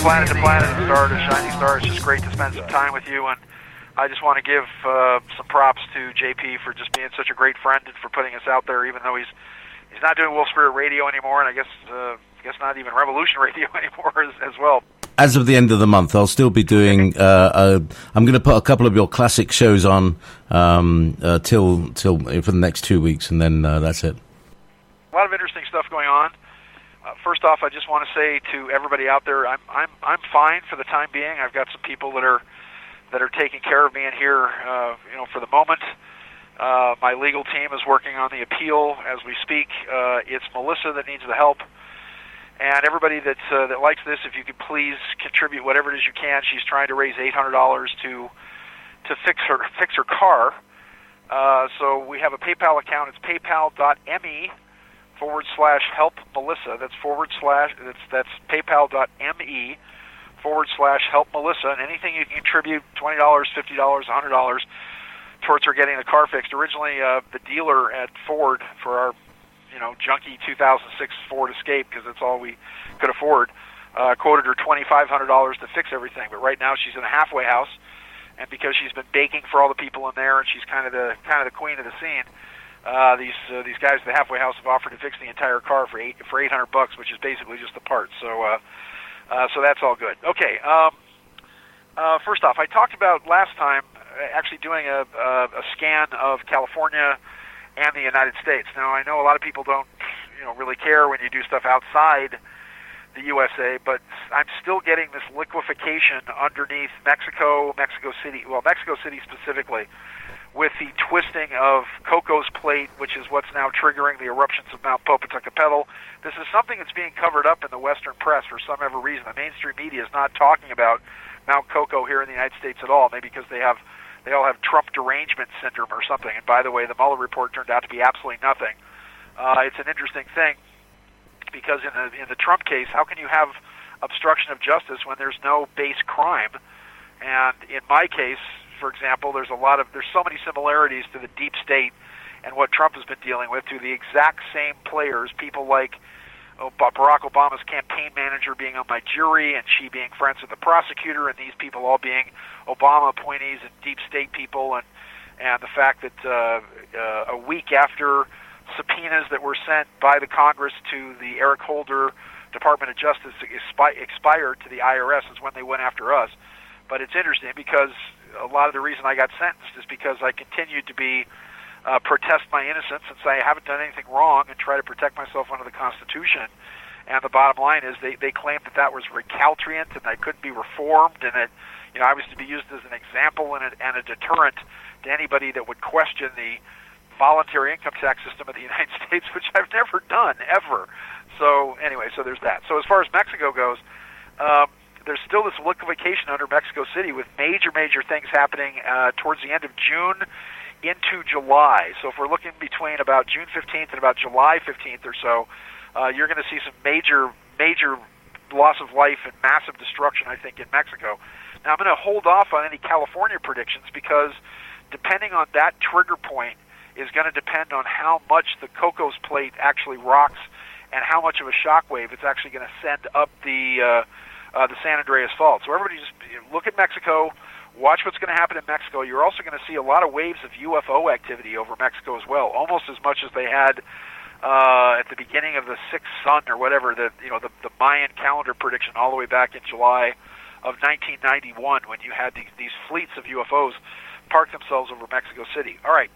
planet to planet, star to shining star. It's just great to spend some time with you, and I just want to give some props to JP for just being such a great friend and for putting us out there, even though he's not doing Wolf Spirit Radio anymore, and I guess not even Revolution Radio anymore as well. As of the end of the month, I'll still be doing. I'm going to put a couple of your classic shows on till for the next 2 weeks, and then that's it. A lot of interesting stuff going on. First off, I just want to say to everybody out there, I'm fine for the time being. I've got some people that are taking care of me in here, for the moment. My legal team is working on the appeal as we speak. It's Melissa that needs the help, and everybody that likes this, if you could please contribute whatever it is you can. She's trying to raise $800 to fix her car. So we have a PayPal account. It's paypal.me/help Melissa. That's paypal.me/help Melissa. And anything you can contribute, $20, $50, $100, towards her getting the car fixed. Originally, the dealer at Ford for our, junky 2006 Ford Escape, because that's all we could afford, quoted her $2,500 to fix everything. But right now she's in a halfway house, and because she's been baking for all the people in there, and she's kind of the queen of the scene, these guys at the halfway house have offered to fix the entire car for $800, which is basically just the parts. So that's all good. Okay. First off, I talked about last time actually doing a scan of California and the United States. Now, I know a lot of people don't, really care when you do stuff outside the USA, but I'm still getting this liquefaction underneath Mexico City specifically, with the twisting of Coco's Plate, which is what's now triggering the eruptions of Mount Popocatépetl. This is something that's being covered up in the Western press for some ever reason. The mainstream media is not talking about Mount Coco here in the United States at all, maybe because they all have Trump derangement syndrome or something. And by the way, the Mueller report turned out to be absolutely nothing. It's an interesting thing, because in the Trump case, how can you have obstruction of justice when there's no base crime? And in my case, for example, there's so many similarities to the deep state and what Trump has been dealing with, to the exact same players, people like Barack Obama's campaign manager being on my jury, and she being friends with the prosecutor, and these people all being Obama appointees and deep state people, and the fact that a week after subpoenas that were sent by the Congress to the Eric Holder Department of Justice expired to the IRS is when they went after us. But it's interesting, because a lot of the reason I got sentenced is because I continued to protest my innocence and say I haven't done anything wrong and try to protect myself under the Constitution. And the bottom line is they claimed that was recalcitrant and I couldn't be reformed, and that I was to be used as an example and a deterrent to anybody that would question the voluntary income tax system of the United States, which I've never done, ever. So anyway, so there's that. So as far as Mexico goes, there's still this liquefaction under Mexico City, with major things happening towards the end of June into July. So if we're looking between about June 15th and about July 15th or so, you're going to see some major loss of life and massive destruction, I think, in Mexico. Now, I'm going to hold off on any California predictions, because depending on that trigger point is going to depend on how much the Coco's Plate actually rocks and how much of a shockwave it's actually going to send up the San Andreas Fault. So everybody just look at Mexico, watch what's going to happen in Mexico. You're also going to see a lot of waves of UFO activity over Mexico as well, almost as much as they had at the beginning of the Sixth Sun or whatever, the Mayan calendar prediction all the way back in July of 1991, when you had these fleets of UFOs park themselves over Mexico City. All right.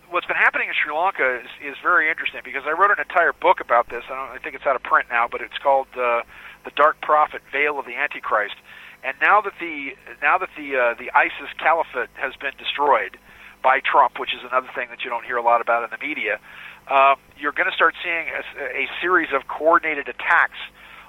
What's been happening in Sri Lanka is very interesting, because I wrote an entire book about this. I think it's out of print now, but it's called The Dark Prophet: Veil of the Antichrist. And now that the ISIS caliphate has been destroyed by Trump, which is another thing that you don't hear a lot about in the media, you're going to start seeing a series of coordinated attacks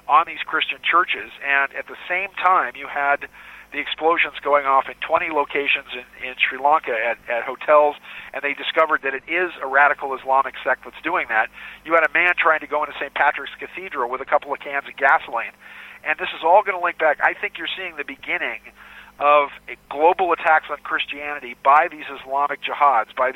on these Christian churches. And at the same time, you had the explosions going off in 20 locations in Sri Lanka at hotels, and they discovered that it is a radical Islamic sect that's doing that. You had a man trying to go into St. Patrick's Cathedral with a couple of cans of gasoline. And this is all going to link back. I think you're seeing the beginning of global attacks on Christianity by these Islamic jihads, by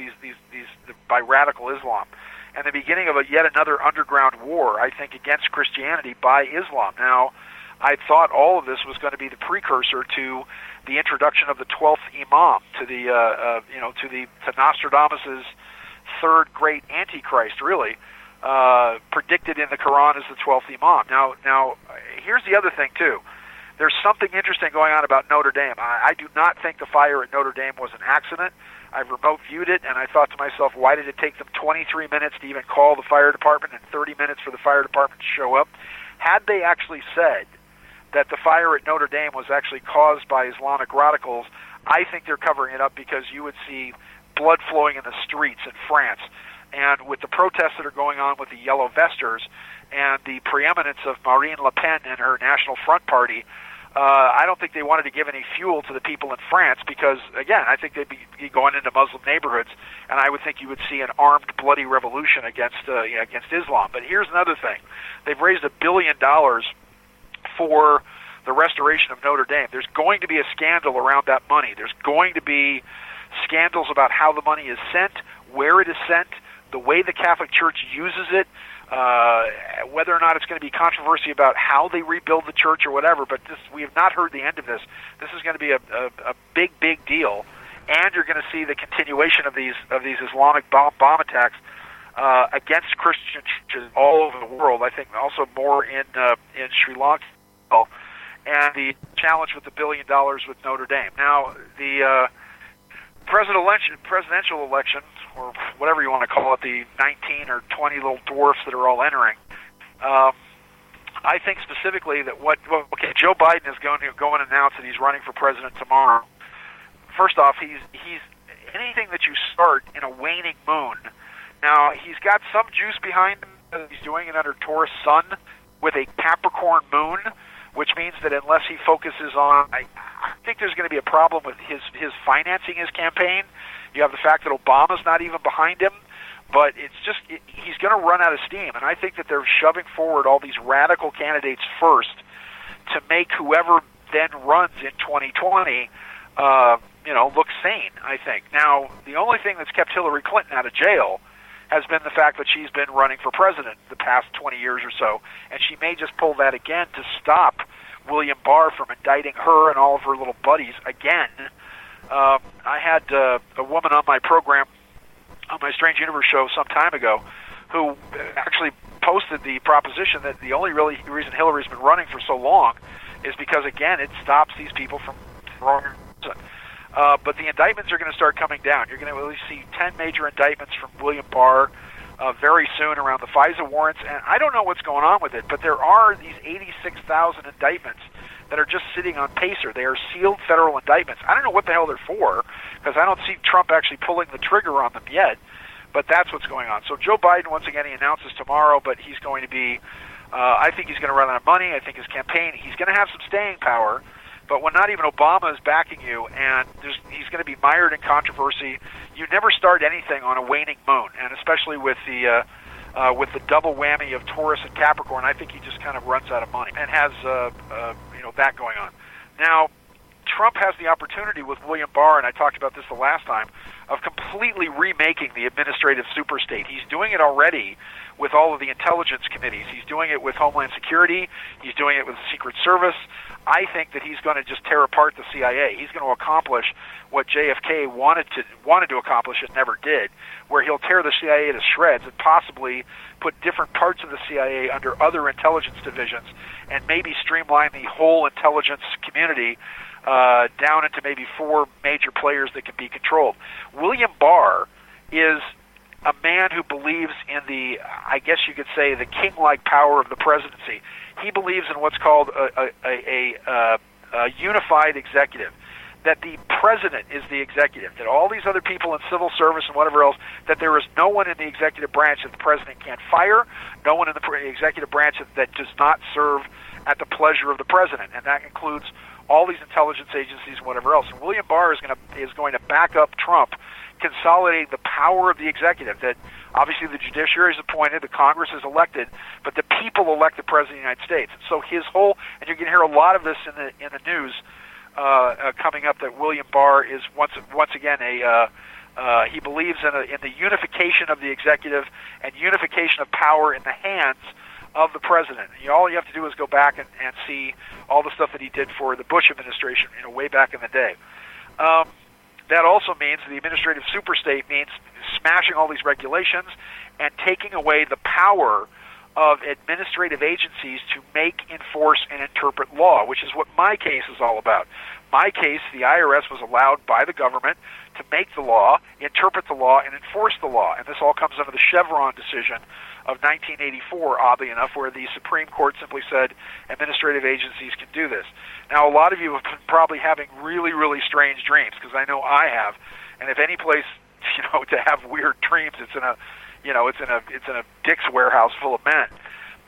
by radical Islam. and the beginning of yet another underground war, I think, against Christianity by Islam. Now, I thought all of this was going to be the precursor to the introduction of the 12th Imam, to Nostradamus's third great Antichrist, really, predicted in the Quran as the 12th Imam. Now, here's the other thing, too. There's something interesting going on about Notre Dame. I do not think the fire at Notre Dame was an accident. I've remote viewed it, and I thought to myself, why did it take them 23 minutes to even call the fire department and 30 minutes for the fire department to show up? Had they actually said that the fire at Notre Dame was actually caused by Islamic radicals, I think they're covering it up, because you would see blood flowing in the streets in France. And with the protests that are going on with the Yellow Vesters and the preeminence of Marine Le Pen and her National Front Party, I don't think they wanted to give any fuel to the people in France, because, again, I think they'd be going into Muslim neighborhoods, and I would think you would see an armed, bloody revolution against Islam. But here's another thing. They've raised $1 billion for the restoration of Notre Dame. There's going to be a scandal around that money. There's going to be scandals about how the money is sent, where it is sent, the way the Catholic Church uses it, whether or not it's going to be controversy about how they rebuild the church or whatever. But we have not heard the end of this. This is going to be a big deal, and you're going to see the continuation of these Islamic bomb attacks against Christian churches all over the world. I think also more in Sri Lanka, and the challenge with the $1 billion with Notre Dame. Now, the presidential election, or whatever you want to call it, the 19 or 20 little dwarfs that are all entering, I think specifically that Joe Biden is going to go and announce that he's running for president tomorrow. First off, he's anything that you start in a waning moon. Now, he's got some juice behind him. He's doing it under Taurus Sun with a Capricorn moon, which means that unless he focuses on, I think there's going to be a problem with his financing his campaign. You have the fact that Obama's not even behind him, but he's going to run out of steam. And I think that they're shoving forward all these radical candidates first to make whoever then runs in 2020, look sane, I think. Now, the only thing that's kept Hillary Clinton out of jail has been the fact that she's been running for president the past 20 years or so, and she may just pull that again to stop William Barr from indicting her and all of her little buddies again. I had a woman on my program, on my Strange Universe show some time ago, who actually posted the proposition that the only really reason Hillary's been running for so long is because, again, it stops these people from throwing her. But the indictments are going to start coming down. You're going to at least see 10 major indictments from William Barr very soon around the FISA warrants. And I don't know what's going on with it, but there are these 86,000 indictments that are just sitting on PACER. They are sealed federal indictments. I don't know what the hell they're for, because I don't see Trump actually pulling the trigger on them yet. But that's what's going on. So Joe Biden, once again, he announces tomorrow, but he's going to be, I think he's going to run out of money. I think his campaign, he's going to have some staying power. But when not even Obama is backing you, and he's going to be mired in controversy, you never start anything on a waning moon, and especially with the double whammy of Taurus and Capricorn, I think he just kind of runs out of money and has that going on. Now, Trump has the opportunity with William Barr, and I talked about this the last time, of completely remaking the administrative superstate. He's doing it already with all of the intelligence committees. He's doing it with Homeland Security. He's doing it with the Secret Service. I think that he's going to just tear apart the CIA. He's going to accomplish what JFK wanted to accomplish and never did, where he'll tear the CIA to shreds and possibly put different parts of the CIA under other intelligence divisions and maybe streamline the whole intelligence community down into maybe 4 major players that can be controlled. William Barr is a man who believes in the, I guess you could say, the king-like power of the presidency. He believes in what's called a unified executive, that the president is the executive, that all these other people in civil service and whatever else, that there is no one in the executive branch that the president can't fire, no one in the executive branch that does not serve at the pleasure of the president, and that includes all these intelligence agencies and whatever else. And William Barr is going to back up Trump, consolidating the power of the executive, that obviously the judiciary is appointed, the Congress is elected, but the people elect the President of the United States. And so his whole, and you're going to hear a lot of this in the news coming up, that William Barr is once again He believes in the unification of the executive and unification of power in the hands of the president. All you have to do is go back and see all the stuff that he did for the Bush administration, way back in the day. That also means the administrative superstate means smashing all these regulations and taking away the power of administrative agencies to make, enforce, and interpret law, which is what my case is all about. My case, the IRS was allowed by the government to make the law, interpret the law, and enforce the law. And this all comes under the Chevron decision of 1984, oddly enough, where the Supreme Court simply said administrative agencies can do this. Now, a lot of you have been probably having really, really strange dreams, because I know I have. And if any place, to have weird dreams, it's in a Dick's warehouse full of men.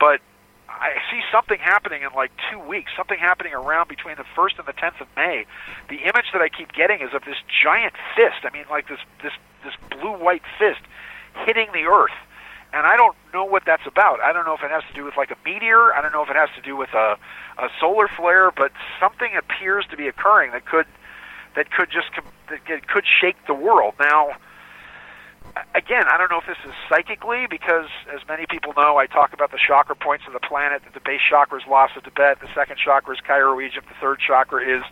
But I see something happening in like 2 weeks, something happening around between the 1st and the 10th of May. The image that I keep getting is of this giant fist. I mean, like this blue-white fist hitting the earth. And I don't know what that's about. I don't know if it has to do with like a meteor. I don't know if it has to do with a solar flare, but something appears to be occurring that could shake the world. Now, again, I don't know if this is psychically, because as many people know, I talk about the chakra points of the planet. The base chakra is Lhasa, Tibet. The second chakra is Cairo, Egypt. The third chakra is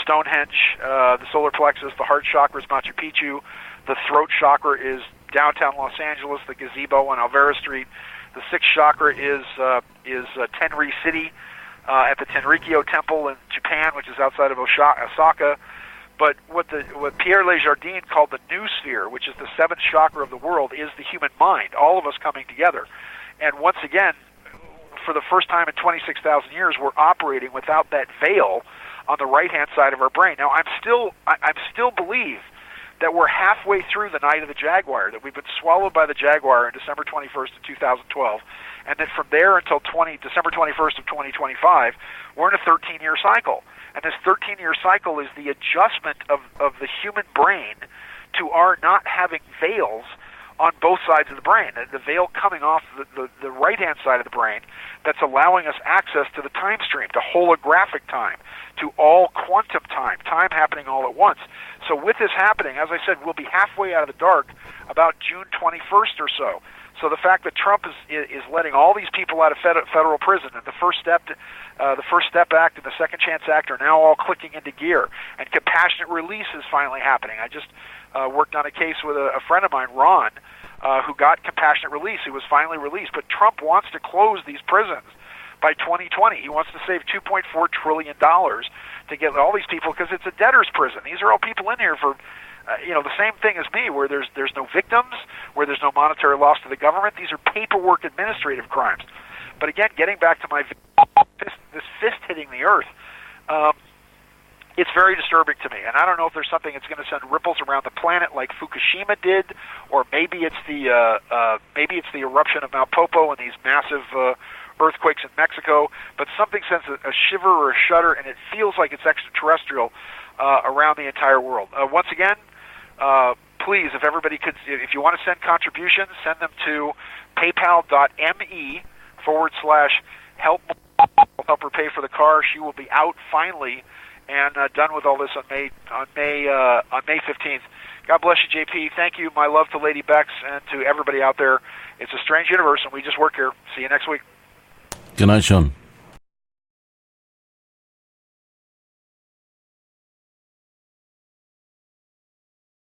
Stonehenge. The solar plexus, the heart chakra is Machu Picchu. The throat chakra is downtown Los Angeles, the gazebo on Alvera Street. The sixth chakra is Tenri City at the Tenrikyo Temple in Japan, which is outside of Osaka. But what Pierre Lesjardins called the new sphere, which is the seventh chakra of the world, is the human mind, all of us coming together. And once again, for the first time in 26,000 years, we're operating without that veil on the right-hand side of our brain. Now, I still believe that we're halfway through the night of the Jaguar, that we've been swallowed by the Jaguar on December 21st of 2012, and that from there until December 21st of 2025, we're in a 13-year cycle. And this 13-year cycle is the adjustment of the human brain to our not having veils on both sides of the brain. The veil coming off the right-hand side of the brain that's allowing us access to the time stream, to holographic time, to all quantum time, time happening all at once. So with this happening, as I said, we'll be halfway out of the dark about June 21st or so. So the fact that Trump is letting all these people out of federal prison, and the First Step Act and the Second Chance Act are now all clicking into gear, and compassionate release is finally happening. I just worked on a case with a friend of mine, Ron, who got compassionate release. He was finally released. But Trump wants to close these prisons by 2020. He wants to save $2.4 trillion to get all these people, because it's a debtor's prison. These are all people in here for the same thing as me, where there's no victims, where there's no monetary loss to the government. These are paperwork administrative crimes. But again, getting back to this fist hitting the earth, it's very disturbing to me. And I don't know if there's something that's going to send ripples around the planet like Fukushima did, or maybe it's the eruption of Mount Popo and these massive earthquakes in Mexico. But something sends a shiver or a shudder, and it feels like it's extraterrestrial around the entire world. Once again, please, if everybody could, if you want to send contributions, send them to paypal.me/help her pay for the car. She will be out finally and done with all this on May 15th. God bless you, JP. Thank you. My love to Lady Bex and to everybody out there. It's a strange universe, and we just work here. See you next week. Good night, Sean.